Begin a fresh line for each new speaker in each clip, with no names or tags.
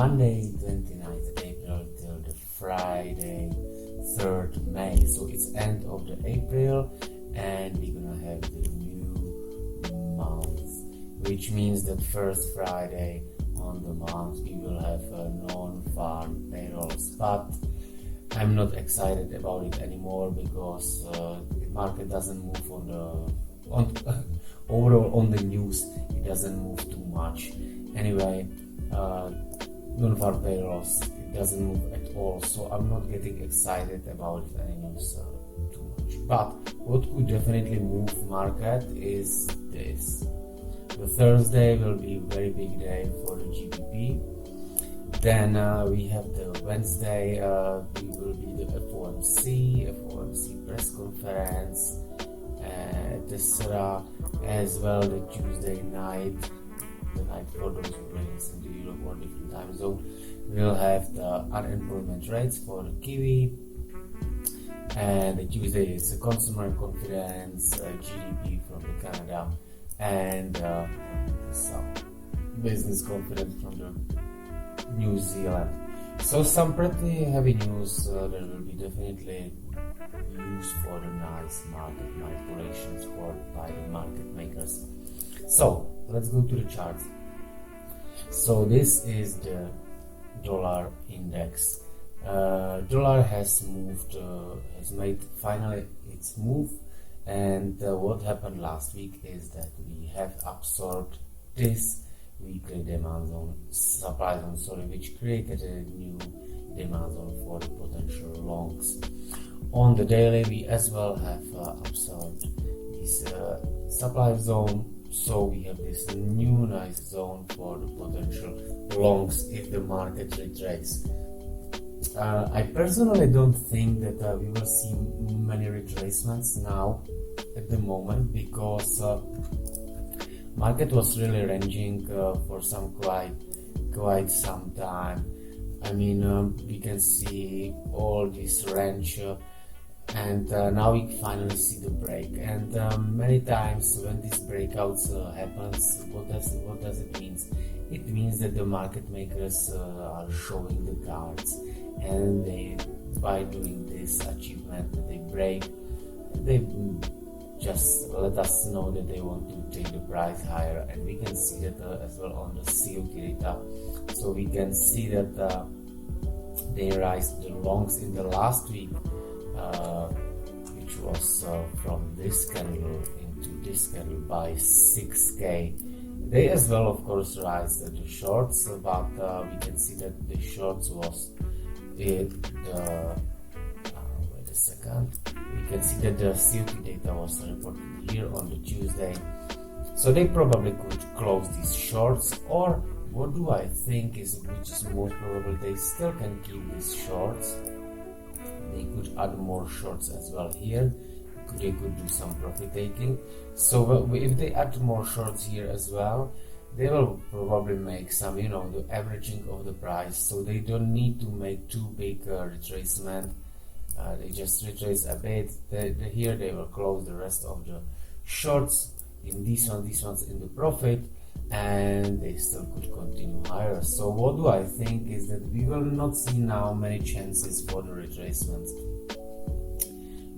Monday 29th April till the Friday 3rd May. So it's end of the April and we're gonna have the new month, which means that first Friday on the month we will have non-farm payrolls, but I'm not excited about it anymore because the market doesn't move overall on the news. It doesn't move too much. Anyway, non-farm payrolls, it doesn't move at all. So I'm not getting excited about any news too much. But what could definitely move market is this. The Thursday will be a very big day for the GBP. Then we have the Wednesday, we will be the FOMC press conference, etc. As well the Tuesday night, the night for those who play in the Europe or different time zone, we'll have the unemployment rates for the Kiwi. And the Tuesday is the consumer confidence, GDP from the Canada, and some business confidence from the New Zealand. So some pretty heavy news. There will be definitely use for the nice market manipulations by the market makers. So let's go to the charts. So this is the dollar index. Dollar has moved, has made finally its move, and what happened last week is that we have absorbed this weekly demand zone, supply zone, which created a new demand zone for the potential longs. On the daily, we as well have absorbed this supply zone, so we have this new nice zone for the potential longs if the market retraces. I personally don't think that we will see many retracements now at the moment, because market was really ranging for some quite some time. I mean, we can see all this range, and now we finally see the break. And many times when these breakouts happens, what does it mean? It means that the market makers are showing the cards, and they, by doing this achievement, they break, they just let us know that they want to take the price higher, and we can see that as well on the COT data. So we can see that they rise the longs in the last week, which was from this candle into this candle by 6k. They as well of course rise the shorts, but we can see that the shorts was wait a second. We can see that the COT data was reported here on the Tuesday, so they probably could close these shorts, or what do I think is, which is most probable, they still can keep these shorts. They could add more shorts as well here. They could do some profit taking. So if they add more shorts here as well, they will probably make some, the averaging of the price. So they don't need to make too big retracement. They just retrace a bit. Here they will close the rest of the shorts in these ones in the profit, and they still could continue higher. So what do I think is that we will not see now many chances for the retracements,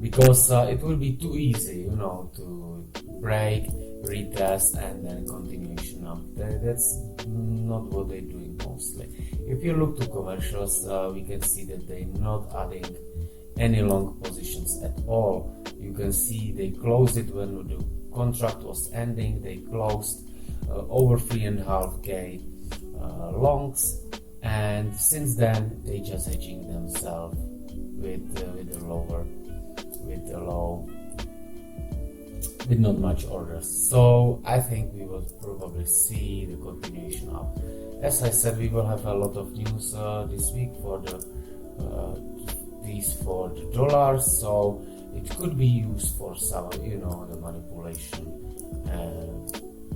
because it will be too easy, to break, retest, and then continuation up. That's not what they're doing mostly. If you look to commercials, we can see that they're not adding any long positions at all. You can see they closed it when the contract was ending. They closed over 3.5k longs, and since then they just hedging themselves with not much orders. So I think we will probably see the continuation up. As I said, we will have a lot of news this week for the dollars, so it could be used for some, the manipulation.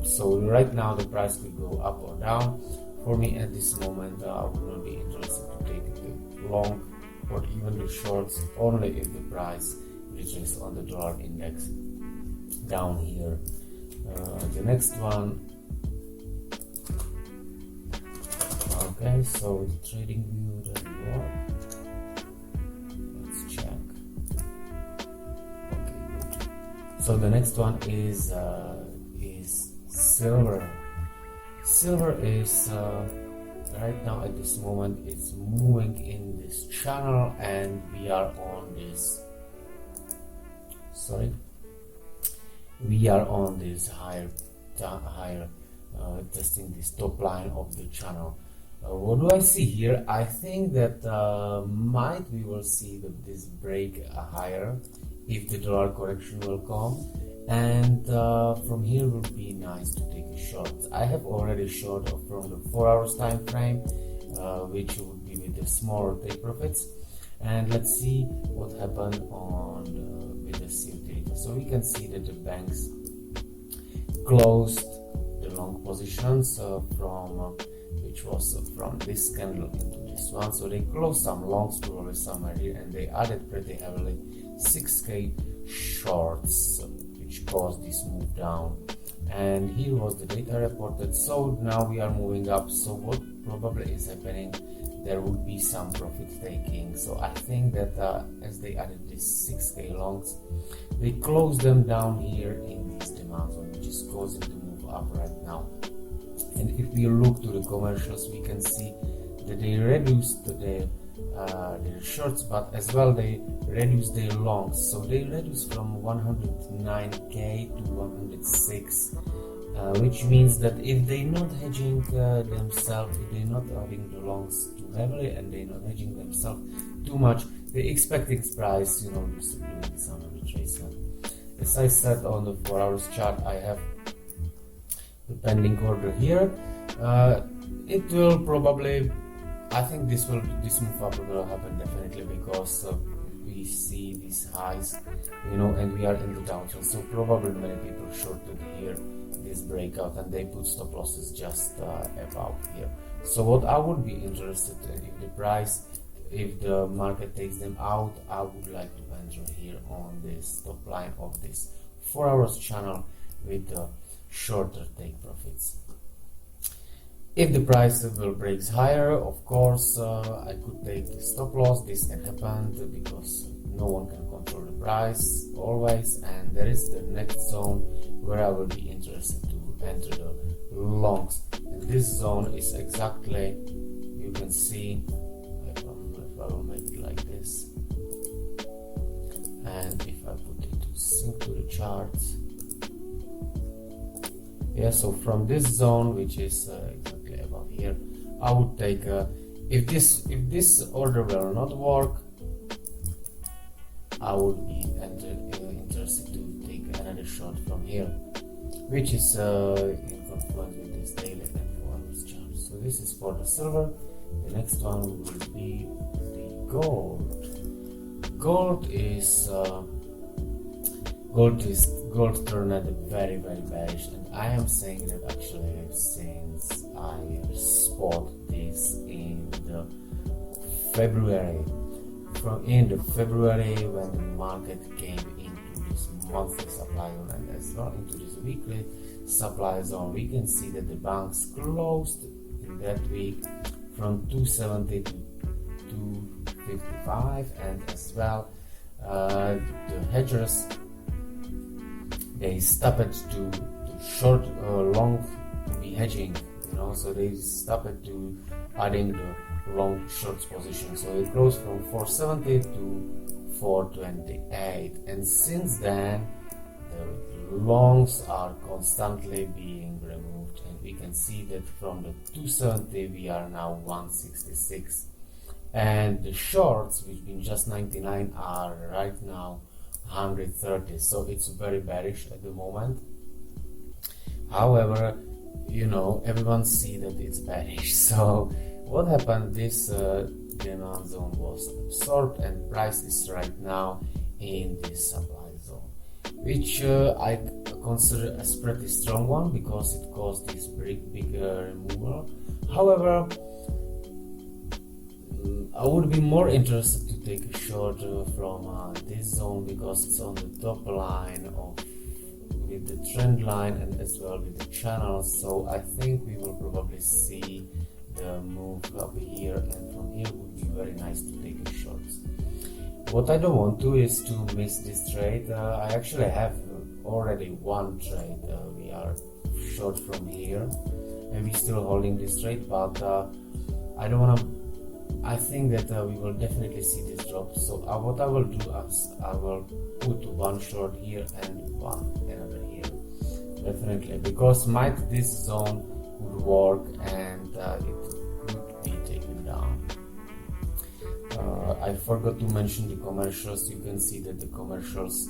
So right now the price could go up or down. For me at this moment, I would not be interested to take the long or even the shorts, only if the price reaches on the dollar index down here. The next one, Okay, so the trading view doesn't work. Let's check. Okay, good. So the next one is silver. Silver is right now at this moment it's moving in this channel, and we are on this. We are on this higher testing this top line of the channel. What do I see here? I think that we will see that this break higher if the dollar correction will come, and from here would be nice to take a short. I have already short from the 4 hours time frame, which would be with the smaller take profits, and let's see what happened on with the COT. So we can see that the banks closed the long positions from which was from this candle into this one. So they closed some longs probably somewhere here, and they added pretty heavily 6k shorts, which caused this move down. And here was the data reported. So now we are moving up. So what probably is happening, there would be some profit taking. So I think that as they added this 6k longs, they closed them down here in this demand zone, which is causing to move up right now. And if we look to the commercials, we can see that they reduced their shorts, but as well they reduced their longs. So they reduced from 109k to 106, which means that if they're not hedging themselves, if they're not having the longs too heavily and they're not hedging themselves too much, they're expecting price, doing some retracement. As I said on the 4 hours chart, I have the pending order here. It will probably, I think this move up will happen definitely, because we see these highs, and we are in the downtrend. So probably many people shorted here this breakout, and they put stop losses just above here. So what I would be interested in, if the market takes them out, I would like to enter here on this top line of this 4 hours channel with the shorter take profits. If the price will break higher, of course, I could take the stop loss. This can happen because no one can control the price always, and there is the next zone where I will be interested to enter the longs. And this zone is exactly, you can see, if I will make it like this, and if I put it to sync to the charts. Yeah, so from this zone, which is exactly above here, I would take if this order will not work, I would be interested to take another short from here, which is in confluence with this daily and 4 hours chart. So this is for the silver. The next one will be the gold. Gold turned very, very bearish, and I am saying that actually since I spot this in the February. From end of February, when the market came into this monthly supply zone and as well into this weekly supply zone, we can see that the banks closed in that week from 270 to 255, and as well the hedgers, they stopped to short long to be hedging, so they stopped to adding the long shorts position. So it goes from 470 to 428, and since then the longs are constantly being removed, and we can see that from the 270 we are now 166, and the shorts, which been just 99, are right now 130. So it's very bearish at the moment. However, everyone see that it's bearish. So what happened, this demand zone was absorbed, and price is right now in this supply zone, which I consider as pretty strong one, because it caused this big removal. However, I would be more interested to take a short from this zone, because it's on the top line with the trend line and as well with the channel. So I think we will probably see the move up here, and from here would be very nice to take a shorts. What I don't want to is to miss this trade. I actually have already one trade. We are short from here, and we're still holding this trade, but I don't want to. I think that we will definitely see this drop. So what I will do is I will put one short here and another here, definitely, because might this zone would work and it could be taken down. I forgot to mention the commercials. You can see that the commercials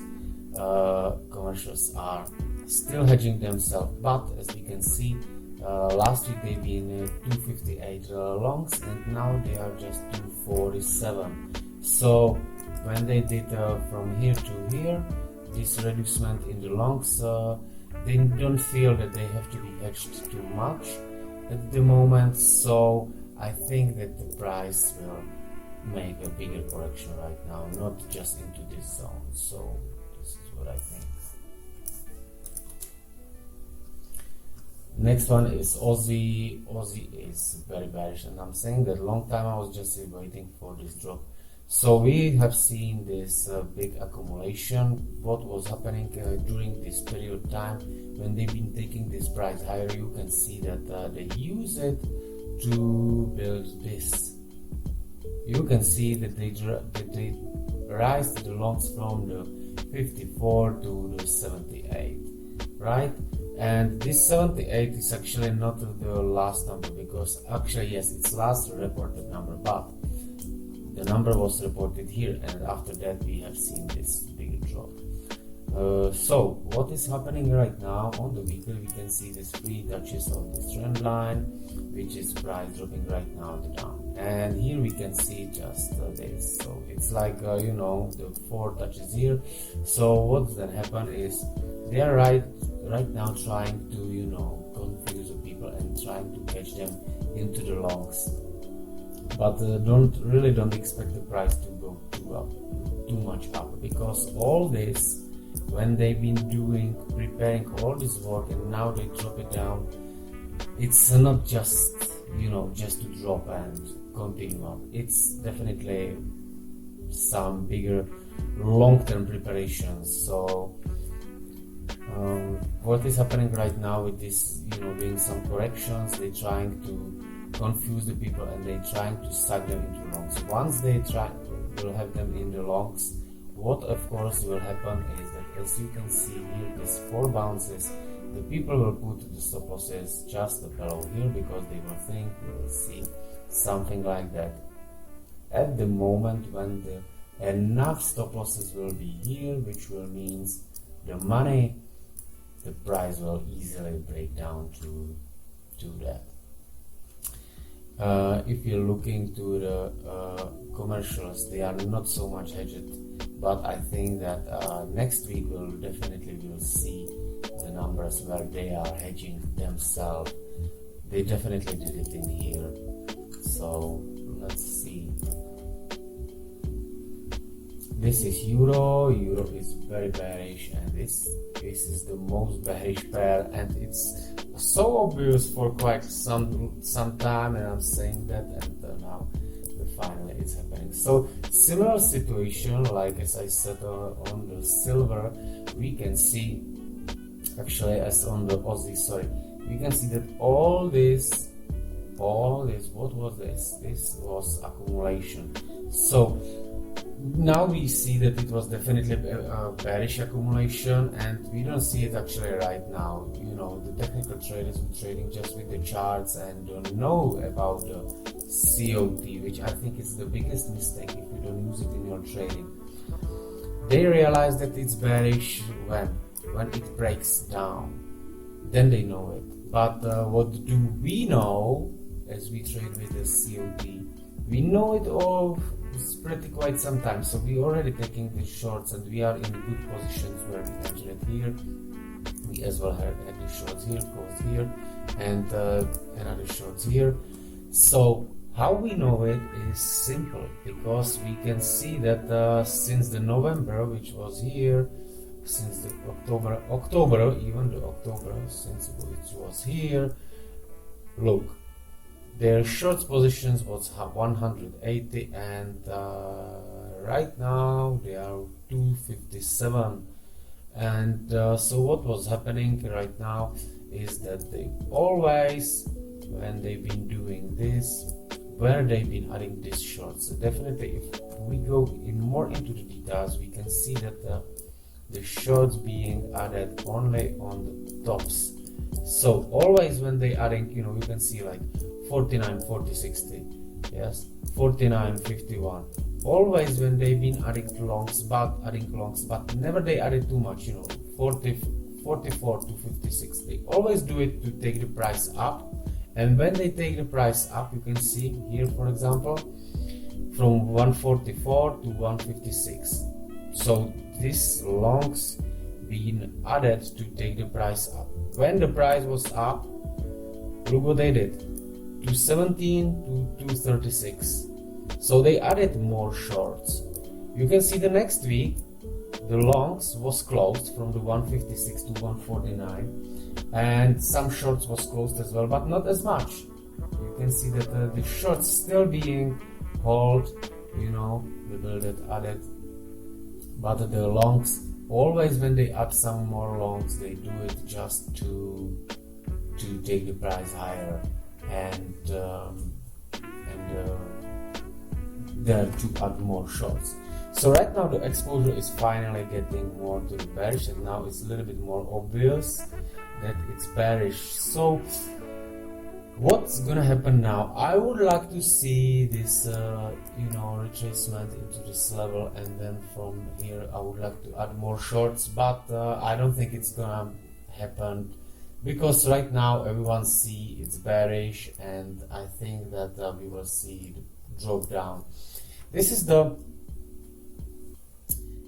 are still hedging themselves, but as we can see, last week they've been 258 longs, and now they are just 247. So when they did from here to here, this reducement in the longs, they don't feel that they have to be hedged too much at the moment. So I think that the price will make a bigger correction right now, not just into this zone. So this is what I think. Next one is Aussie. Aussie is very bearish, and I'm saying that long time I was just waiting for this drop. So we have seen this big accumulation. What was happening during this period of time when they've been taking this price higher? You can see that they use it to build this. You can see that they rise the longs from the 54 to the 78, right? And this 78 is actually not the last number, because actually yes, it's last reported number, but the number was reported here, and after that we have seen this big drop. So what is happening right now on the weekly? We can see this 3 touches of this trend line, which is price dropping right now down, and here we can see just this. So it's like you know, the 4 touches here. So what's then happen is they are right now trying to, you know, confuse the people and trying to catch them into the longs, but don't expect the price to go too much up, because all this, when they've been preparing all this work and now they drop it down, it's not just, you know, just to drop and continue up. It's definitely some bigger long-term preparations. So what is happening right now with this, you know, doing some corrections, they're trying to confuse the people and they're trying to suck them into longs. Once they will have them in the longs, what of course will happen is that, as you can see here, these 4 bounces, the people will put the stop losses just below here, because they will think we will see something like that. At the moment when enough stop losses will be here, which will means the money, the price will easily break down to that. If you're looking to the commercials, they are not so much hedged, but I think that next week we'll definitely see the numbers where they are hedging themselves. They definitely did it in here. So let's see. This is Euro. Euro is very bearish, and this is the most bearish pair, and it's so obvious for quite some time, and I'm saying that, and now finally it's happening. So similar situation, like as I said on the silver, we can see actually as on the Aussie. Sorry, we can see that all this. What was this? This was accumulation. So now we see that it was definitely a bearish accumulation, and we don't see it actually right now. You know, the technical traders were trading just with the charts and don't know about the COT, which I think is the biggest mistake if you don't use it in your trading. They realize that it's bearish when it breaks down, then they know it. But what do we know as we trade with the COT? We know it all. It's pretty quite some time, so we already taking the shorts, and we are in good positions where we entered it here. We as well had the shorts here, closed here, and another shorts here. So how we know it is simple, because we can see that since the November, which was here, since the October, even the October, since it was here, look, Their short positions was 180, and right now they are 257. And so what was happening right now is that they always, when they've been doing this, where they've been adding these shorts. So definitely, if we go in more into the details, we can see that the shorts being added only on the tops. So always when they adding, you can see like 49, 40, 60, yes, 49, 51. Always when they've been adding longs, but never they added too much, 40, 44 to 56. They always do it to take the price up. And when they take the price up, you can see here, for example, from 144 to 156. So these longs been added to take the price up. When the price was up, look what they did, 217 to 236. So they added more shorts. You can see the next week, the longs was closed from the 156 to 149, and some shorts was closed as well, but not as much. You can see that the shorts still being held, the bill that added, but the longs, always when they add some more longs, they do it just to take the price higher, and there to add more shorts. So right now the exposure is finally getting more to the bearish, and now it's a little bit more obvious that it's bearish. So what's gonna happen now? I would like to see this retracement into this level, and then from here I would like to add more shorts, but I don't think it's gonna happen, because right now everyone see it's bearish, and I think that we will see the drop down. This is the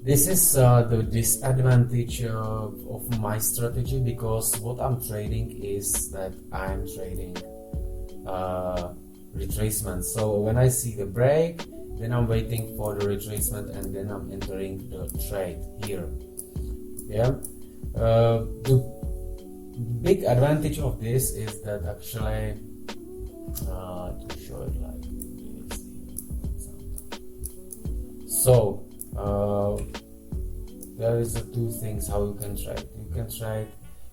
disadvantage of my strategy, because what I'm trading is that I'm trading retracement. So when I see the break, then I'm waiting for the retracement, and then I'm entering the trade here. Yeah. The big advantage of this is that actually, to show it like this, so there is two things how you can trade.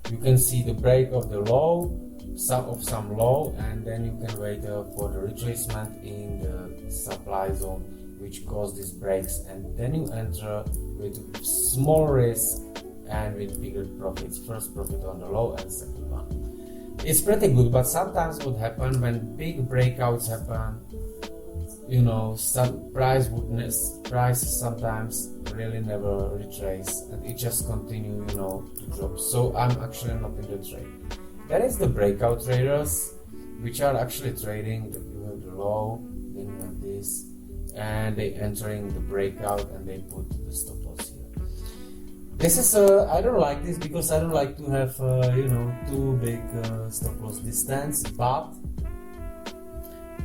You can see the break of the low, some low, and then you can wait for the retracement in the supply zone, which cause these breaks, and then you enter with small risk and with bigger profits. First profit on the low and second one. It's pretty good, but sometimes what happens when big breakouts happen, some price sometimes really never retrace, and it just continue to drop. So I'm actually not in the trade. That is the breakout traders, which are actually trading. You have the low, then you have this, and they entering the breakout, and they put the stop loss here. This is I don't like this, because I don't like to have too big stop loss distance, but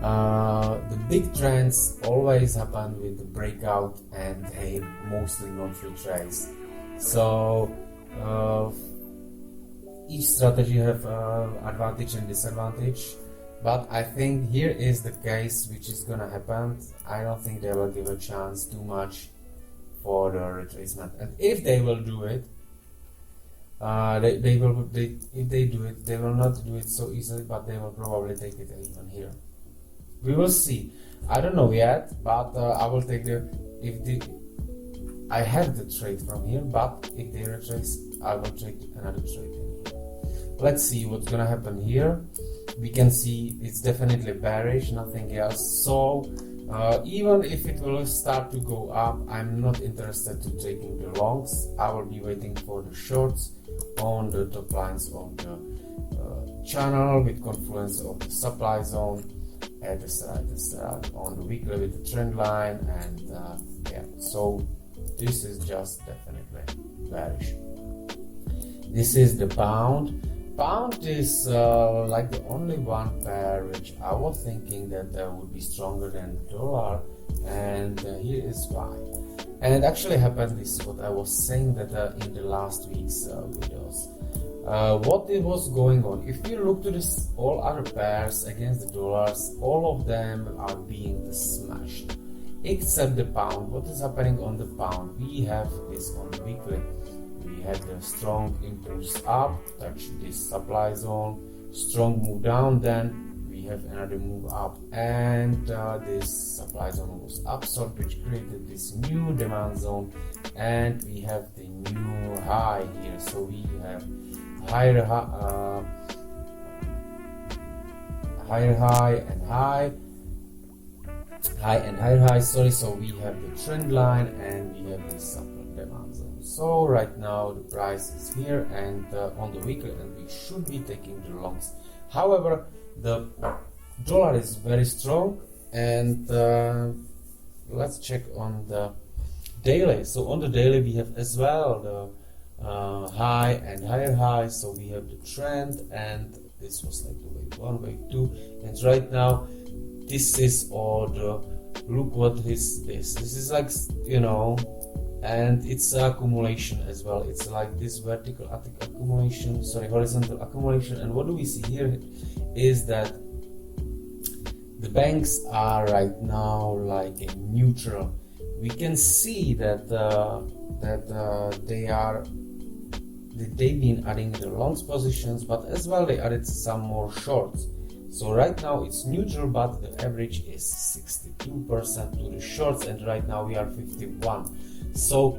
the big trends always happen with the breakout, and they mostly not retrace. So each strategy have advantage and disadvantage, but I think here is the case which is gonna happen. I don't think they will give a chance too much for the retracement, and if they will do it, if they do it, they will not do it so easily, but they will probably take it even here. We will see. I don't know yet, but I will take I have the trade from here, but if they retrace, I will take another trade in here. Let's see what's gonna happen here. We can see it's definitely bearish, nothing else. So even if it will start to go up, I'm not interested to taking the longs. I will be waiting for the shorts on the top lines of the channel with confluence of the supply zone at the start on the weekly with the trend line, and yeah, so this is just definitely bearish. This is the pound. Pound is like the only one pair which I was thinking that would be stronger than the dollar, and here is why. And it actually happened, this is what I was saying that in the last week's videos. what it was going on. If you look to this, all other pairs against the dollars, all of them are being smashed, except the pound. What is happening on the pound? We have this on the weekly. We had a strong impulse up, touch this supply zone, strong move down, then we have another move up, and this supply zone was absorbed, which created this new demand zone, and we have the new high here. So we have higher high and high and higher high, sorry. So we have the trend line and we have this supply demand zone. So right now the price is here and on the weekly, and we should be taking the longs. However, the dollar is very strong, and let's check on the daily. So on the daily we have as well the high and higher high. So we have the trend, and this was like the wave 1, wave 2, and right now this is all the, look what is this. This is like, you know, and it's accumulation as well. It's like this vertical accumulation, sorry, horizontal accumulation. And what do we see here is that the banks are right now like a neutral. We can see that they've been adding the longs positions, but as well they added some more shorts. So right now it's neutral, but the average is 62% to the shorts, and right now we are 51. So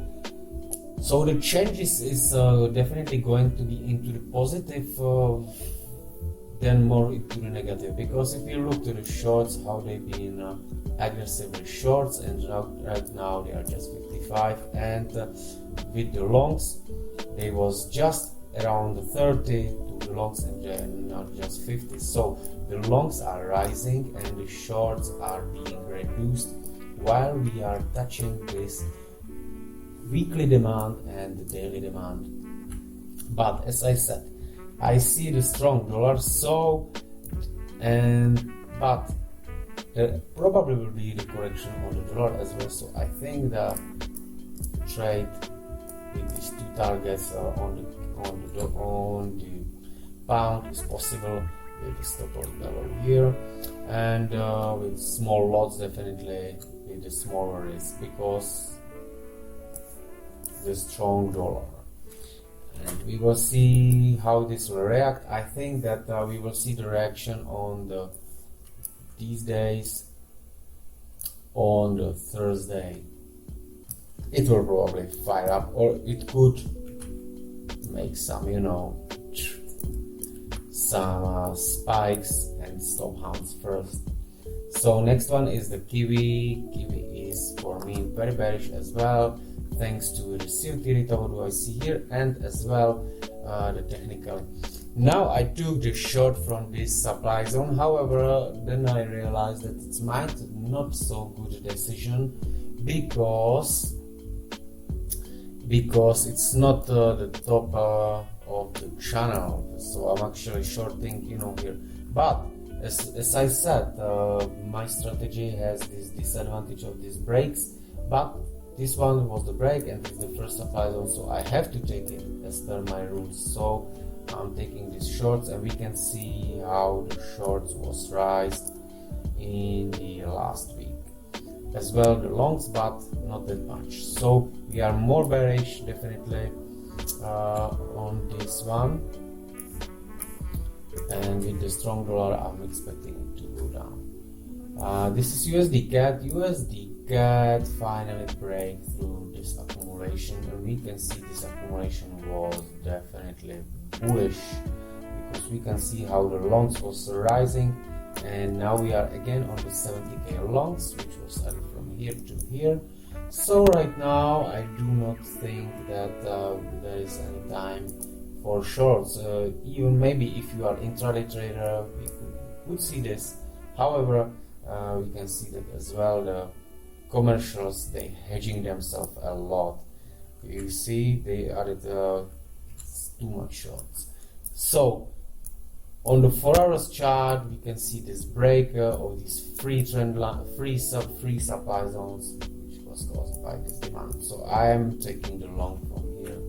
the changes is definitely going to be into the positive than more into the negative, because if you look to the shorts, how they've been aggressively shorts, and right now they are just 55, and with the longs they was just around 30 to the longs, and then now just 50. So the longs are rising and the shorts are being reduced, while we are touching this weekly demand and the daily demand. But as I said, I see the strong dollar, but there probably will be the correction on the dollar as well. So I think the trade with these two targets on the pound is possible with the stop loss level here, and with small lots definitely with the smaller risk, because the strong dollar. And we will see how this will react. I think that we will see the reaction on these days on the Thursday. It will probably fire up, or it could make some, you know, some spikes and stop hands first. So next one is the kiwi. Kiwi is for me very bearish as well, thanks to the COT. What do I see here? And as well the technical. Now I took the short from this supply zone, however then I realized that it might not so good decision, because it's not the top of the channel. So I'm actually shorting, you know, here. But as I said, my strategy has this disadvantage of these breaks, but this one was the break and it's the first supply zone, so I have to take it as per my rules. So I'm taking these shorts, and we can see how the shorts was raised in the last week. As well the longs, but not that much. So we are more bearish definitely on this one, and with the strong dollar I'm expecting it to go down. This is USD CAD. USD CAD finally break through this accumulation, and we can see this accumulation was definitely bullish, because we can see how the longs was rising, and now we are again on the 70k longs, which was added from here to here. So right now I do not think that there is any time for shorts. Even maybe if you are intraday trader, we could see this. However, we can see that as well the commercials, they hedging themselves a lot. You see they added too much shorts. So on the 4 hours chart we can see this break of these free trend line, free supply zones, which was caused by this demand. So I am taking the long from here,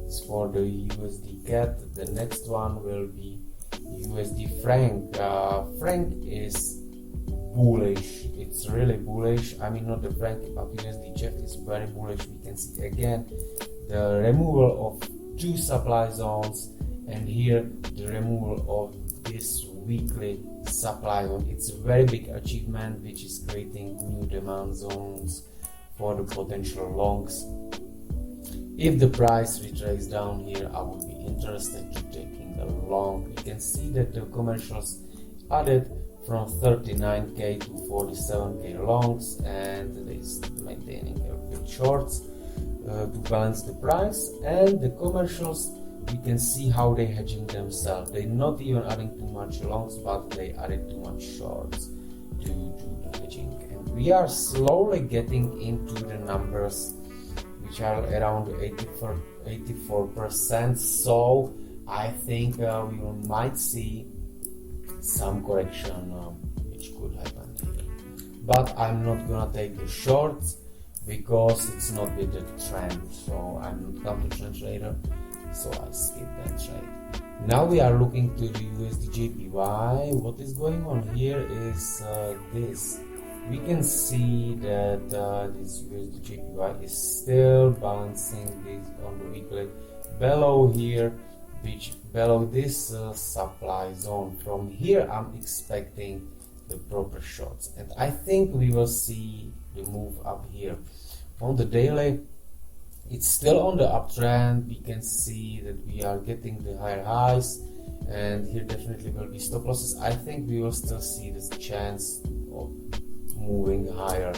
It's for the USD CAT. The next one will be USD franc. Franc is bullish. It's really bullish. I mean, not the franc, but USD CHF is very bullish. We can see again the removal of two supply zones, and here the removal of this weekly supply zone. It's a very big achievement, which is creating new demand zones for the potential longs. If the price retraces down here, I would be interested to taking a long. You can see that the commercials added from 39k to 47k longs, and it is maintaining a bit shorts to balance the price. And the commercials, you can see how they hedging themselves. They're not even adding too much longs, but they added too much shorts to do the hedging. And we are slowly getting into the numbers which are around 84%. So I think we might see some correction which could happen here. But I'm not gonna take the shorts because it's not with the trend. So I'm not counter trend trader, so I skip that trade. Now we are looking to the USD JPY. What is going on here is this. We can see that this USD JPY is still balancing this on the weekly below here, which below this supply zone. From here I'm expecting the proper shorts, and I think we will see the move up here. On the daily, it's still on the uptrend. We can see that we are getting the higher highs, and here definitely will be stop losses. I think we will still see this chance of moving higher,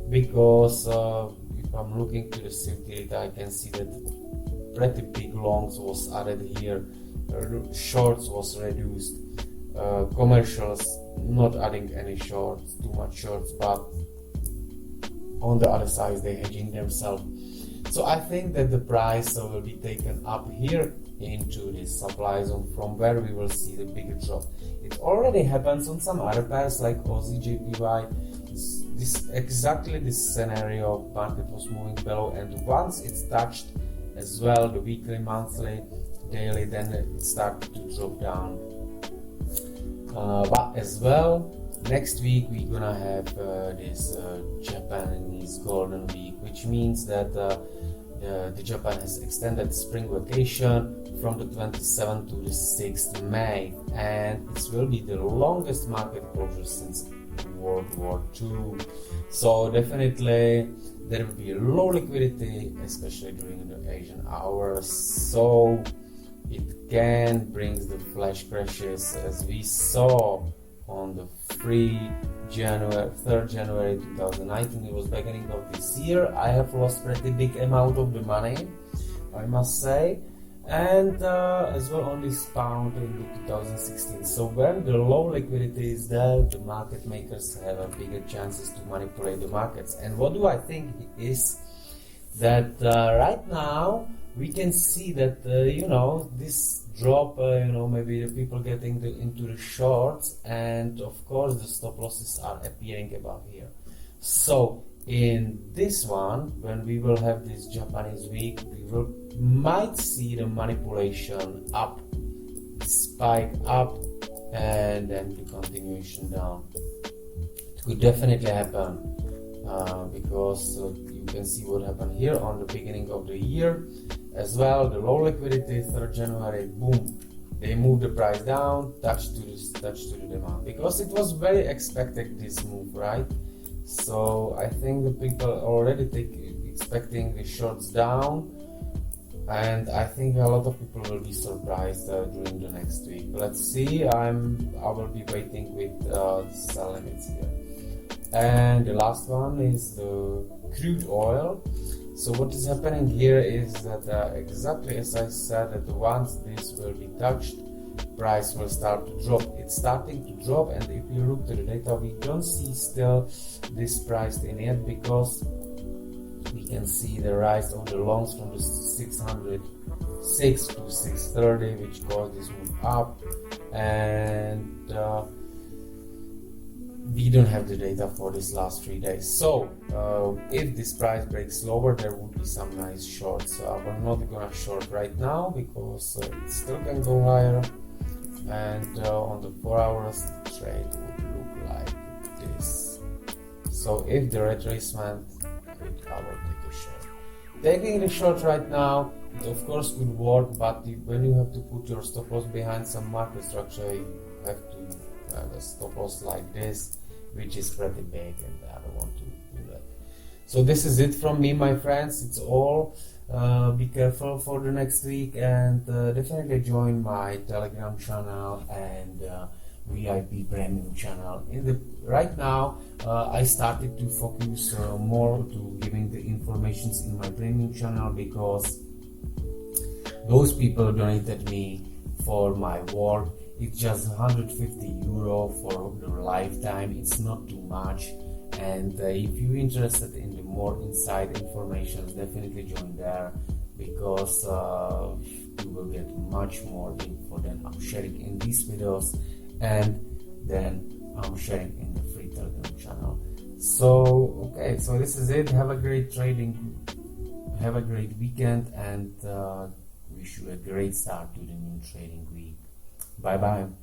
because if I'm looking to the COT, I can see that pretty big longs was added here, shorts was reduced, commercials not adding any shorts, too much shorts, but on the other side they hedging themselves. So I think that the price will be taken up here into this supply zone, from where we will see the bigger drop. It already happens on some other pairs like Aussie JPY. This exactly this scenario, market was moving below, and once it's touched as well the weekly, monthly, daily, then it started to drop down. But as well, next week we're gonna have this Japanese Golden Week, which means that the Japan has extended spring vacation from the 27th to the 6th May, and this will be the longest market closure since World War II. So definitely there will be low liquidity, especially during the Asian hours. So it can bring the flash crashes, as we saw on the 3rd January 2019. It was beginning of this year. I have lost pretty big amount of the money, I must say, and as well on this pound in 2016. So when the low liquidity is there, the market makers have a bigger chances to manipulate the markets. And what do I think is that right now we can see that this drop, maybe the people getting into the shorts, and of course the stop losses are appearing above here. So in this one, when we will have this Japanese week, we might see the manipulation up, spike up, and then the continuation down. It could definitely happen because you can see what happened here on the beginning of the year as well. The low liquidity, 3rd January, boom, they moved the price down, touch to the demand, because it was very expected, this move, right? So I think the people already expecting the shorts down, and I think a lot of people will be surprised during the next week. Let's see. I will be waiting with the sell limits here. And the last one is the crude oil. So what is happening here is that exactly as I said, that once this will be touched, price will start to drop. It's starting to drop, and if you look to the data, we don't see still this priced in yet, because we can see the rise of the longs from the 606 to 630, which caused this move up, and we don't have the data for this last 3 days. So if this price breaks lower, there would be some nice shorts. We're not gonna short right now because it still can go higher, and on the 4 hours the trade would look like this. So if the retracement, I will take a short. Taking the short right now, it of course could work, but when you have to put your stop loss behind some market structure, you have to have a stop loss like this, which is pretty big, and I don't want to do that. So this is it from me, my friends. It's all. Be careful for the next week, and definitely join my Telegram channel and VIP premium channel. Right now, I started to focus more to giving the informations in my premium channel, because those people donated me for my work. It's just 150 euro for the lifetime. It's not too much, and if you're interested in the more inside information, definitely join there, because you will get much more info than I'm sharing in these videos, and then I'm sharing in the free Telegram channel. So okay, so this is it. Have a great weekend, and wish you a great start to the new trading week. Bye bye.